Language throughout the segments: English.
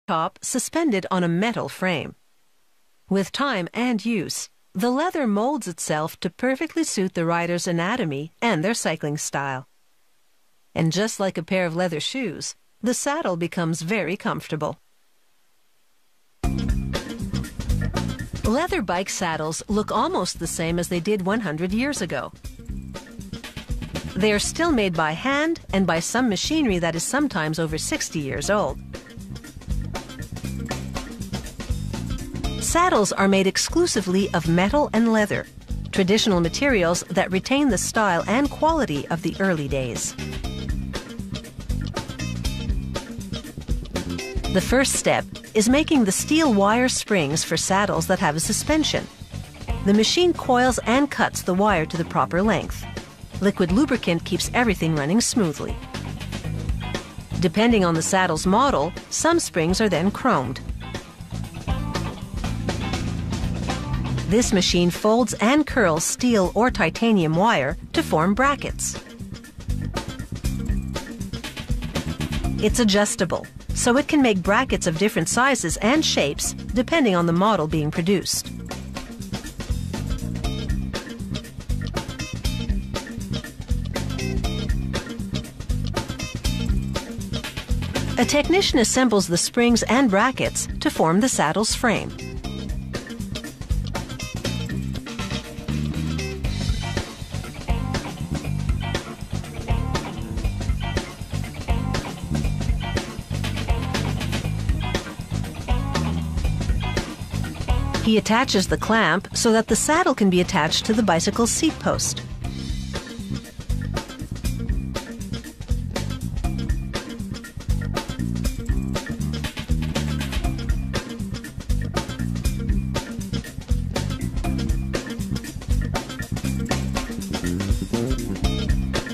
top suspended on a metal frame. With time and use, the leather molds itself to perfectly suit the rider's anatomy and their cycling style. And just like a pair of leather shoes, the saddle becomes very comfortable. Leather bike saddles look almost the same as they did 100 years ago. They are still made by hand and by some machinery that is sometimes over 60 years old. Saddles are made exclusively of metal and leather, traditional materials that retain the style and quality of the early days. The first step is making the steel wire springs for saddles that have a suspension. The machine coils and cuts the wire to the proper length. Liquid lubricant keeps everything running smoothly. Depending on the saddle's model, some springs are then chromed. This machine folds and curls steel or titanium wire to form brackets. It's adjustable, so it can make brackets of different sizes and shapes depending on the model being produced. A technician assembles the springs and brackets to form the saddle's frame. He attaches the clamp so that the saddle can be attached to the bicycle's seat post.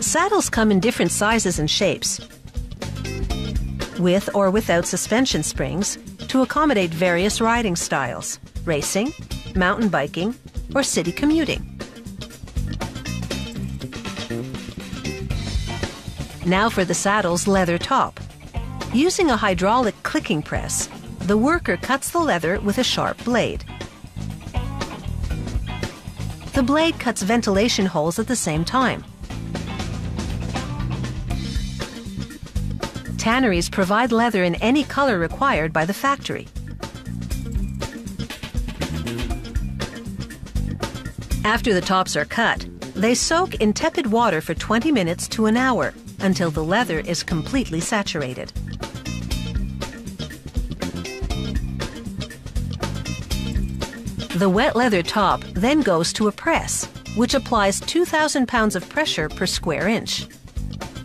Saddles come in different sizes and shapes, with or without suspension springs, to accommodate various riding styles: racing, mountain biking, or city commuting. Now for the saddle's leather top. Using a hydraulic clicking press, the worker cuts the leather with a sharp blade. The blade cuts ventilation holes at the same time. Tanneries provide leather in any color required by the factory. After the tops are cut, they soak in tepid water for 20 minutes to an hour until the leather is completely saturated. The wet leather top then goes to a press, which applies 2,000 pounds of pressure per square inch.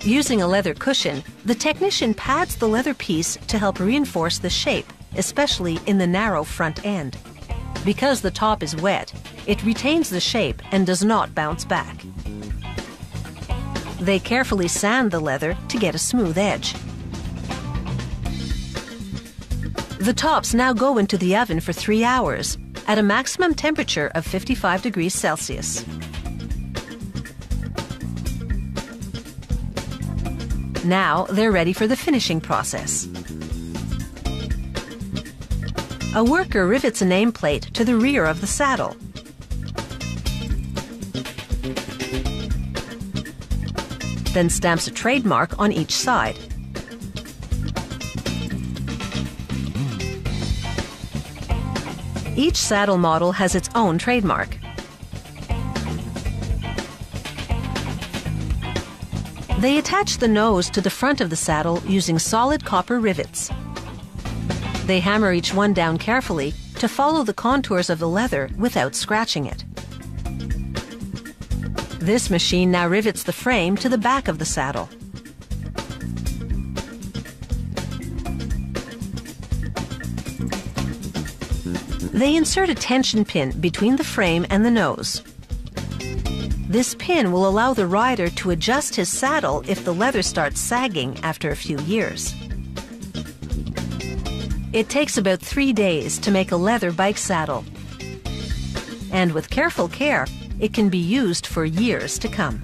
Using a leather cushion, the technician pads the leather piece to help reinforce the shape, especially in the narrow front end. Because the top is wet, it retains the shape and does not bounce back. They carefully sand the leather to get a smooth edge. The tops now go into the oven for 3 hours at a maximum temperature of 55 degrees Celsius. Now they're ready for the finishing process. A worker rivets a nameplate to the rear of the saddle. Then stamps a trademark on each side. Each saddle model has its own trademark. They attach the nose to the front of the saddle using solid copper rivets. They hammer each one down carefully to follow the contours of the leather without scratching it. This machine now rivets the frame to the back of the saddle. They insert a tension pin between the frame and the nose. This pin will allow the rider to adjust his saddle if the leather starts sagging after a few years. It takes about 3 days to make a leather bike saddle, and with careful care, it can be used for years to come.